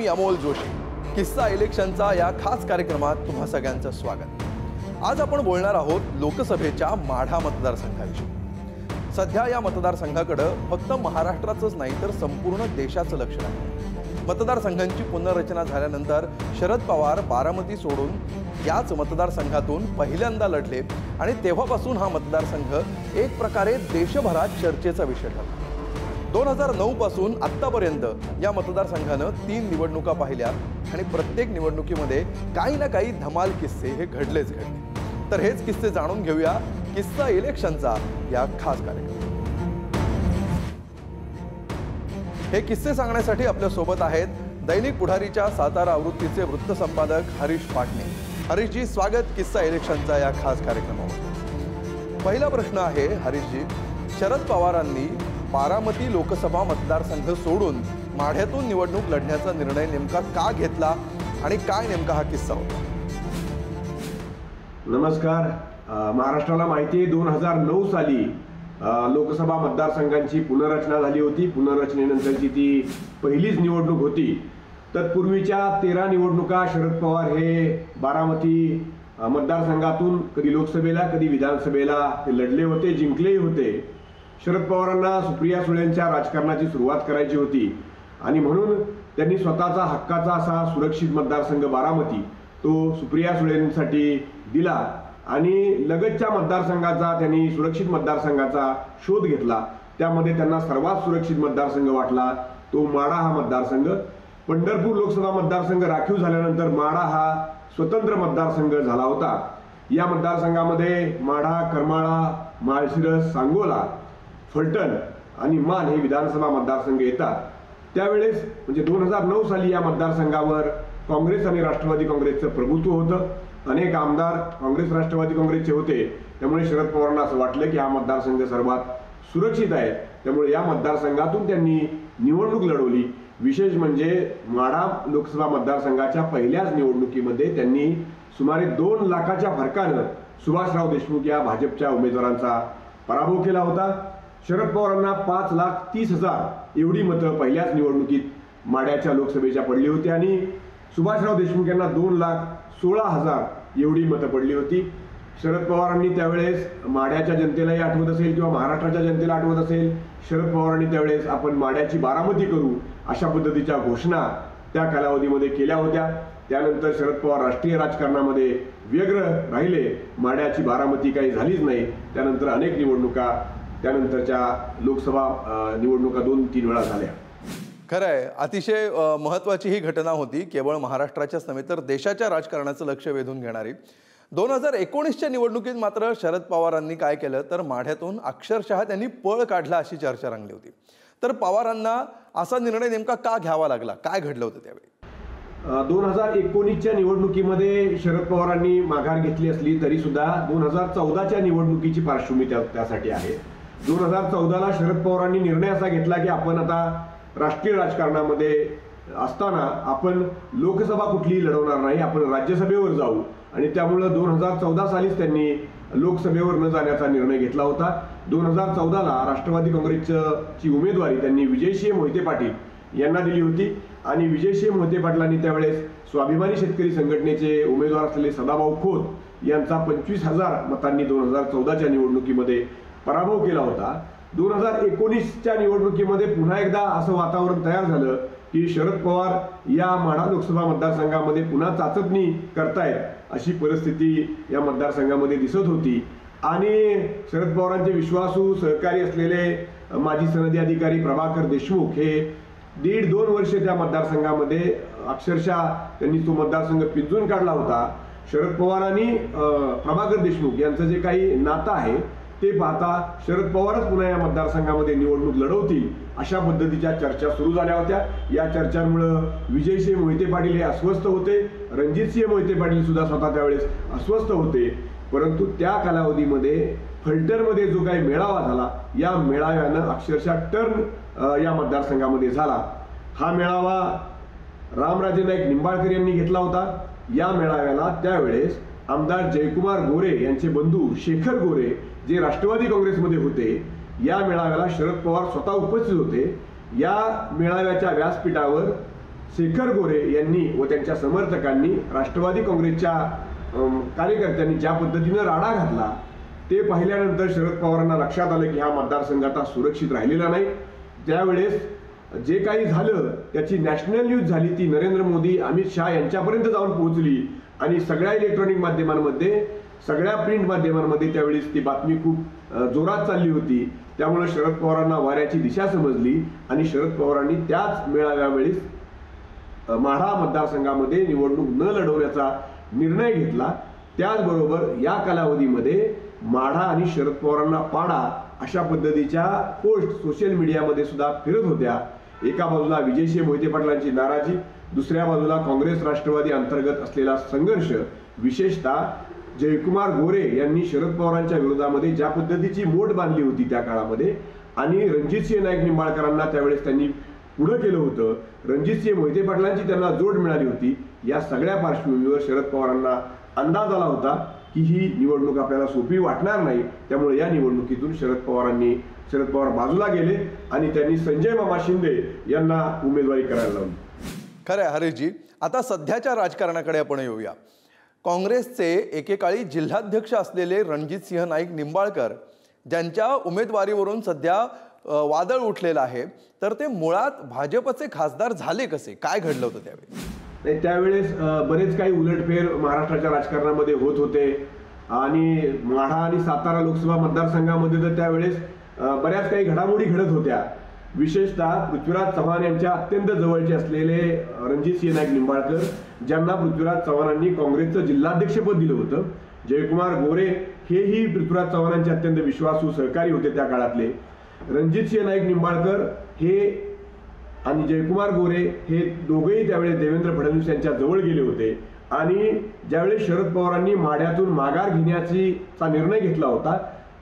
मी अमोल जोशी. किस्सा इलेक्शनचा या खास कार्यक्रमात तुम्हा सगळ्यांचं स्वागत. आज आपण बोलणार आहोत लोकसभेच्या माढा मतदारसंघाविषयी. सध्या या मतदारसंघाकडे फक्त महाराष्ट्राचंच नाही तर संपूर्ण देशाचं लक्ष आहे. मतदारसंघांची पुनर्रचना झाल्यानंतर शरद पवार बारामती सोडून याच मतदारसंघातून पहिल्यांदा लढले आणि तेव्हापासून हा मतदारसंघ एक प्रकारे देशभरात चर्चेचा विषय ठरला. 2009 पासून आत्तापर्यंत या मतदारसंघानं 3 निवडणुका पाहिल्या आणि प्रत्येक निवडणुकीमध्ये काही ना काही धमाल किस्से हे घडलेच घडले. तर हेच किस्से जाणून घेऊया किस्सा इलेक्शनचा या खास कार्यक्रमात. हे किस्से सांगण्यासाठी आपल्या सोबत आहेत दैनिक पुढारीच्या सातारा आवृत्तीचे वृत्त संपादक हरीश पाटणे. हरीशजी, स्वागत किस्सा इलेक्शनचा या खास कार्यक्रमावर. पहिला प्रश्न आहे हरीशजी, शरद पवारांनी बारामती लोकसभा मतदारसंघ सोडून माढ्यातून निवडणूक लढण्याचा निर्णय नेमका का घेतला आणि काय नेमका हा किस्सा होता? नमस्कार. महाराष्ट्राला माहिती आहे 2009 साली लोकसभा मतदारसंघांची पुनर्रचना झाली होती. पुनर्रचनेनंतरची ती पहिलीच निवडणूक होती. तत्पूर्वीच्या 13 निवडणुका शरद पवार हे बारामती मतदारसंघातून कधी लोकसभेला कधी विधानसभेला ते लढले होते, जिंकलेही होते. शरद पवारांना सुप्रिया सुळेंच्या राजकारणाची सुरुवात करायची होती आणि म्हणून त्यांनी स्वतःचा हक्काचा असा सुरक्षित मतदारसंघ बारामती तो सुप्रिया सुळेंसाठी दिला आणि लगतच्या मतदारसंघाचा त्यांनी सुरक्षित मतदारसंघाचा शोध घेतला. त्यामध्ये त्यांना सर्वात सुरक्षित मतदारसंघ वाटला तो माढा हा मतदारसंघ. पंढरपूर लोकसभा मतदारसंघ राखीव झाल्यानंतर माढा हा स्वतंत्र मतदारसंघ झाला होता. या मतदारसंघामध्ये माढा, करमाळा, माळशिरस, सांगोला, फलटण आणि मान हे विधानसभा मतदारसंघ येतात. त्यावेळेस म्हणजे 2009 साली या मतदारसंघावर काँग्रेस आणि राष्ट्रवादी काँग्रेसचं प्रभुत्व होतं. अनेक आमदार काँग्रेस राष्ट्रवादी काँग्रेसचे होते. त्यामुळे शरद पवारांना असं वाटलं की हा मतदारसंघ सर्वात सुरक्षित आहे. त्यामुळे या मतदारसंघातून त्यांनी निवडणूक लढवली. विशेष म्हणजे माढा लोकसभा मतदारसंघाच्या पहिल्याच निवडणुकीमध्ये त्यांनी सुमारे 2 लाखाच्या फरकानं सुभाषराव देशमुख या भाजपच्या उमेदवारांचा पराभव केला होता. शरद पवारांना 5,30,000 एवढी मतं पहिल्याच निवडणुकीत माढ्याच्या लोकसभेच्या पडली होती आणि सुभाषराव देशमुख यांना 2,16,000 एवढी मतं पडली होती. शरद पवारांनी त्यावेळेस माढ्याच्या जनतेलाही आठवत असेल किंवा महाराष्ट्राच्या जनतेला आठवत असेल, शरद पवारांनी त्यावेळेस आपण माढ्याची बारामती करू अशा पद्धतीच्या घोषणा त्या कालावधीमध्ये केल्या होत्या. त्यानंतर शरद पवार राष्ट्रीय राजकारणामध्ये व्यग्र राहिले. माढ्याची बारामती काही झालीच नाही. त्यानंतर अनेक निवडणुका त्यानंतरच्या लोकसभा निवडणुका 2-3 वेळा झाल्या. खरं आहे, अतिशय महत्त्वाची ही घटना होती. केवळ महाराष्ट्राच्याच नव्हे तर देशाच्या राजकारणाचं लक्ष वेधून घेणारी. 2019च्या निवडणुकीत मात्र शरद पवारांनी काय केलं तर माढ्यातून अक्षरशः त्यांनी पळ काढला अशी चर्चा रंगली होती. तर पवारांना असा निर्णय नेमका का घ्यावा लागला? काय घडलं होतं त्यावेळी? 2019च्या निवडणुकीमध्ये शरद पवारांनी माघार घेतली असली तरी सुद्धा 2014च्या निवडणुकीची पार्श्वभूमी त्यासाठी आहे. 2014ला शरद पवारांनी निर्णय असा घेतला की आपण आता राष्ट्रीय राजकारणामध्ये असताना आपण लोकसभा कुठलीही लढवणार नाही, आपण राज्यसभेवर जाऊ आणि त्यामुळं 2014 सालीच त्यांनी लोकसभेवर न जाण्याचा निर्णय घेतला होता. 2014ला राष्ट्रवादी काँग्रेसची उमेदवारी त्यांनी विजयसिंह मोहिते पाटील यांना दिली होती आणि विजयसिंह मोहिते पाटलांनी त्यावेळेस स्वाभिमानी शेतकरी संघटनेचे उमेदवार असलेले सदाभाऊ खोत यांचा 25,000 मतांनी 2014च्या निवडणुकीमध्ये पराभव केला होता. 2019च्या निवडणुकीमध्ये पुन्हा एकदा असं वातावरण तयार झालं की शरद पवार या माढा लोकसभा मतदारसंघामध्ये पुन्हा चाचपणी करतायत अशी परिस्थिती या मतदारसंघामध्ये दिसत होती आणि शरद पवारांचे विश्वासू सहकारी असलेले माजी सनदी अधिकारी प्रभाकर देशमुख हे 1.5-2 वर्ष त्या मतदारसंघामध्ये अक्षरशः त्यांनी तो मतदारसंघ पिंजून काढला होता. शरद पवार आणि प्रभाकर देशमुख यांचं जे काही नातं आहे ते पाहता शरद पवारच पुन्हा या मतदारसंघामध्ये निवडणूक लढवतील अशा पद्धतीच्या चर्चा सुरू झाल्या होत्या. या चर्चांमुळे विजयसिंह मोहिते पाटील हे अस्वस्थ होते. रणजितसिंह मोहिते पाटील सुद्धा स्वतः त्यावेळेस अस्वस्थ होते. परंतु त्या कालावधीमध्ये फलटणमध्ये जो काही मेळावा झाला या मेळाव्यानं अक्षरशः टर्न या मतदारसंघामध्ये झाला. हा मेळावा रामराजे नाईक निंबाळकर यांनी घेतला होता. या मेळाव्याला त्यावेळेस आमदार जयकुमार गोरे यांचे बंधू शेखर गोरे जे राष्ट्रवादी काँग्रेसमध्ये होते या मेळाव्याला शरद पवार स्वतः उपस्थित होते. या मेळाव्याच्या व्यासपीठावर शेखर गोरे यांनी व त्यांच्या समर्थकांनी राष्ट्रवादी काँग्रेसच्या कार्यकर्त्यांनी ज्या पद्धतीनं राडा घातला ते पाहिल्यानंतर शरद पवारांना लक्षात आलं की हा मतदारसंघ आता सुरक्षित राहिलेला नाही. त्यावेळेस जे काही झालं त्याची नॅशनल न्यूज झाली, ती नरेंद्र मोदी अमित शहा यांच्यापर्यंत जाऊन पोहोचली आणि सगळ्या इलेक्ट्रॉनिक माध्यमांमध्ये, सगळ्या प्रिंट माध्यमांमध्ये त्यावेळेस ती बातमी खूप जोरात चालली होती. त्यामुळे शरद पवारांना वाऱ्याची दिशा समजली आणि शरद पवारांनी त्याच मेळाव्यावेळेस माढा मतदारसंघामध्ये निवडणूक न लढवण्याचा निर्णय घेतला. त्याचबरोबर या कालावधीमध्ये माढा आणि शरद पवारांना पाडा अशा पद्धतीच्या पोस्ट सोशल मीडियामध्ये सुद्धा फिरत होत्या. एका बाजूला विजयसिंह मोहिते पाटलांची नाराजी, दुसऱ्या बाजूला काँग्रेस राष्ट्रवादी अंतर्गत असलेला संघर्ष, विशेषतः जयकुमार गोरे यांनी शरद पवारांच्या विरोधामध्ये ज्या पद्धतीची मोठ बांधली होती त्या काळामध्ये आणि रणजितसिंह नाईक निंबाळकरांना त्यावेळेस त्यांनी पुढे केलं होतं, रणजितसिंह मोहिते पाटलांची त्यांना जोड मिळाली होती. या सगळ्या पार्श्वभूमीवर शरद पवारांना अंदाज आला होता की ही निवडणूक आपल्याला सोपी वाटणार नाही. त्यामुळे या निवडणुकीतून शरद पवार बाजूला गेले आणि त्यांनी संजय मामा शिंदे यांना उमेदवारी करायला लावली. खरं आहे हरीशजी. आता सध्याच्या राजकारणाकडे आपण येऊया. काँग्रेसचे एकेकाळी जिल्हाध्यक्ष असलेले रणजितसिंह नाईक निंबाळकर ज्यांच्या उमेदवारीवरून सध्या वादळ उठलेलं आहे, तर ते मुळात भाजपचे खासदार झाले कसे? काय घडलं होतं त्यावेळी? नाही, त्यावेळेस बरेच काही उलटफेर महाराष्ट्राच्या राजकारणामध्ये होत होते आणि माढा आणि सातारा लोकसभा मतदारसंघामध्ये तर त्यावेळेस बऱ्याच काही घडामोडी घडत होत्या. विशेषतः पृथ्वीराज चव्हाण यांच्या अत्यंत जवळचे असलेले रणजितसिंह नाईक निंबाळकर, ज्यांना पृथ्वीराज चव्हाणांनी काँग्रेसचं जिल्हाध्यक्षपद दिलं होतं. जयकुमार गोरे हेही पृथ्वीराज चव्हाणांचे अत्यंत विश्वासू सहकारी होते त्या काळातले. रणजितसिंह नाईक निंबाळकर हे आणि जयकुमार गोरे हे दोघेही त्यावेळेस देवेंद्र फडणवीस यांच्या जवळ गेले होते आणि ज्यावेळेस शरद पवारांनी माढ्यातून माघार घेण्याचा निर्णय घेतला होता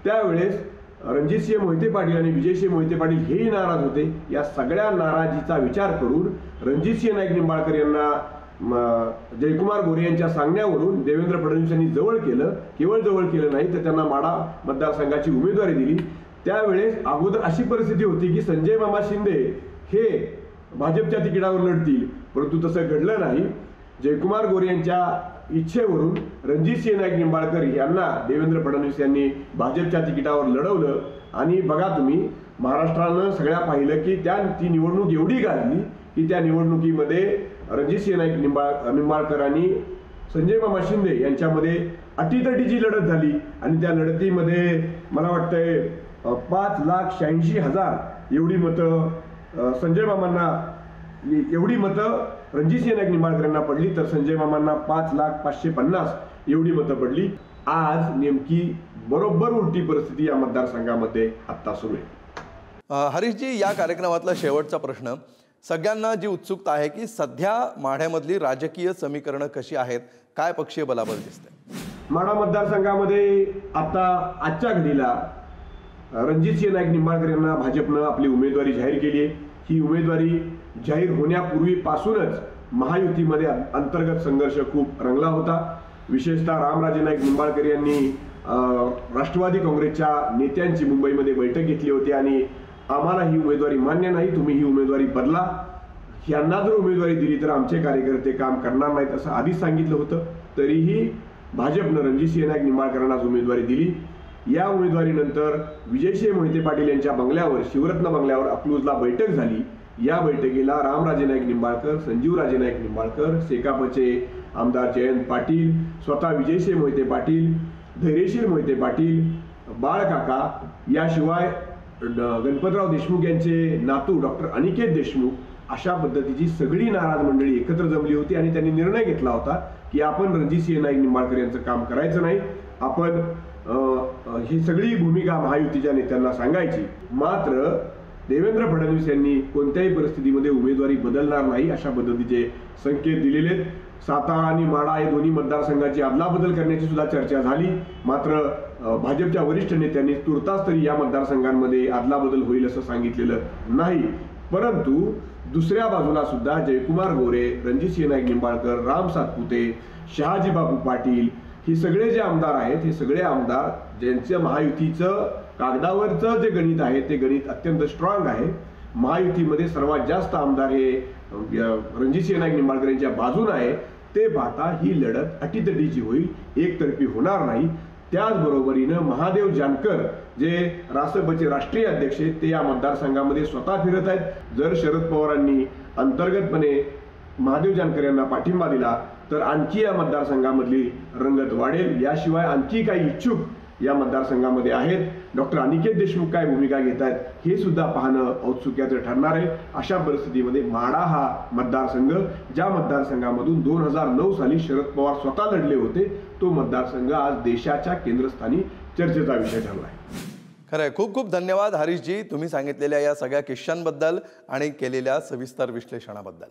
त्यावेळेस रणजितसिंह मोहिते पाटील आणि विजयसिंह मोहिते पाटील हेही नाराज होते. या सगळ्या नाराजीचा विचार करून रणजितसिंह नाईक निंबाळकर यांना जयकुमार गोरे यांच्या सांगण्यावरून देवेंद्र फडणवीस यांनी जवळ केलं. केवळ जवळ केलं नाही तर त्यांना माढा मतदारसंघाची उमेदवारी दिली. त्यावेळेस अगोदर अशी परिस्थिती होती की संजय मामा शिंदे हे भाजपच्या तिकिटावर लढतील, परंतु तसं घडलं नाही. जयकुमार गोरे यांच्या इच्छेवरून रणजितसिंह नाईक निंबाळकर यांना देवेंद्र फडणवीस यांनी भाजपच्या तिकिटावर लढवलं आणि बघा तुम्ही, महाराष्ट्रानं सगळ्या पाहिलं की ती निवडणूक एवढी गाजली की त्या निवडणुकीमध्ये रणजितसिंह नाईक निंबाळकर आणि संजय मामा शिंदे यांच्यामध्ये अटीतटीची लढत झाली आणि त्या लढतीमध्ये मला वाटतंय 5,86,000 एवढी मतं संजय मामांना, एवढी मतं रणजितसिंह नाईक निंबाळकरांना पडली, तर संजय मामांना 5,05,50 एवढी मतं पडली. आज नेमकी बरोबर उलटी परिस्थिती या मतदारसंघामध्ये आत्ता सुरू आहे. हरीशजी, या कार्यक्रमातला शेवटचा प्रश्न, सगळ्यांना जी उत्सुकता आहे की सध्या माढ्यामधली राजकीय समीकरणं कशी आहेत, काय पक्षीय बलाबल दिसते? माढा मतदारसंघामध्ये आता आजच्या घडीला रणजितसिंह नाईक निंबाळकर यांना भाजपनं आपली उमेदवारी जाहीर केली आहे. ही उमेदवारी जाहीर होण्यापूर्वीपासूनच महायुतीमध्ये अंतर्गत संघर्ष खूप रंगला होता. विशेषतः रामराजे नाईक निंबाळकर यांनी राष्ट्रवादी काँग्रेसच्या नेत्यांची मुंबईमध्ये बैठक घेतली होती आणि आम्हाला ही उमेदवारी मान्य नाही, तुम्ही ही उमेदवारी बदला, यांना जर उमेदवारी दिली तर आमचे कार्यकर्ते काम करणार नाहीत असं आधीच सांगितलं होतं. तरीही भाजपनं रणजितसिंह नाईक निंबाळकरांनाच उमेदवारी दिली. या उमेदवारीनंतर विजयसिंह मोहिते पाटील यांच्या बंगल्यावर, शिवरत्न बंगल्यावर अकलूजला बैठक झाली. या बैठकीला रामराजे नाईक निंबाळकर, संजीवराजे नाईक निंबाळकर, सेकापचे आमदार जयंत पाटील, स्वतः विजयसिंह मोहिते पाटील, धैर्यशील मोहिते पाटील, बाळकाका, याशिवाय गणपतराव देशमुख यांचे नातू डॉक्टर अनिकेत देशमुख, अशा पद्धतीची सगळी नाराज मंडळी एकत्र जमली होती आणि त्यांनी निर्णय घेतला होता की आपण रणजितसिंह नाईक निंबाळकर यांचं काम करायचं नाही, आपण ही सगळी भूमिका महायुतीच्या नेत्यांना सांगायची. मात्र देवेंद्र फडणवीस यांनी कोणत्याही परिस्थितीमध्ये उमेदवारी बदलणार नाही अशा पद्धतीचे संकेत दिलेले आहेत. सातारा आणि माढा या दोन्ही मतदारसंघाची अदलाबदल करण्याची सुद्धा चर्चा झाली. मात्र भाजपच्या वरिष्ठ नेत्यांनी तुर्तास तरी या मतदारसंघांमध्ये अदलाबदल होईल असं सांगितलेलं नाही. परंतु दुसऱ्या बाजूला सुद्धा जयकुमार गोरे, रणजितसिंह नाईक निंबाळकर, राम सातपुते, शहाजी बापू पाटील, हे सगळे जे आमदार आहेत, हे सगळे आमदार ज्यांचं महायुतीचं कागदावरचं जे गणित आहे ते गणित अत्यंत स्ट्रॉंग आहे. महायुतीमध्ये सर्वात जास्त आमदार हे रणजितसिंह नाईक निंबाळकर यांच्या बाजूने आहे, ते पाहता ही लढत अटीतटीची होईल, एकतर्फी होणार नाही. त्याचबरोबरीनं महादेव जानकर जे रासपचे राष्ट्रीय अध्यक्ष आहेत ते या मतदारसंघामध्ये स्वतः फिरत आहेत. जर शरद पवारांनी अंतर्गतपणे महादेव जानकर यांना पाठिंबा दिला तर आणखी या मतदारसंघामधली रंगत वाढेल. याशिवाय आणखी काही इच्छुक या मतदारसंघामध्ये आहेत. डॉक्टर अनिकेत देशमुख काय भूमिका घेत आहेत हे सुद्धा पाहणं औत्सुक्याचं ठरणार आहे. अशा परिस्थितीमध्ये माढा हा मतदारसंघ, ज्या मतदारसंघामधून 2009 साली शरद पवार स्वतः लढले होते, तो मतदारसंघ आज देशाच्या केंद्रस्थानी चर्चेचा विषय ठरला आहे. खरंय. खूप खूप धन्यवाद हरीशजी, तुम्ही सांगितलेल्या या सगळ्या किस्सांबद्दल आणि केलेल्या सविस्तर विश्लेषणाबद्दल.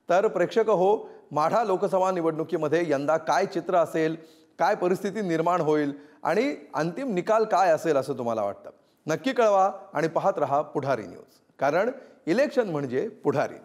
तर प्रेक्षक हो, माढा लोकसभा निवडणुकीमध्ये यंदा काय चित्र असेल, काय परिस्थिती निर्माण होईल आणि अंतिम निकाल काय असेल असं तुम्हाला वाटतं? नक्की कळवा आणि पाहत रहा पुढारी न्यूज, कारण इलेक्शन म्हणजे पुढारी.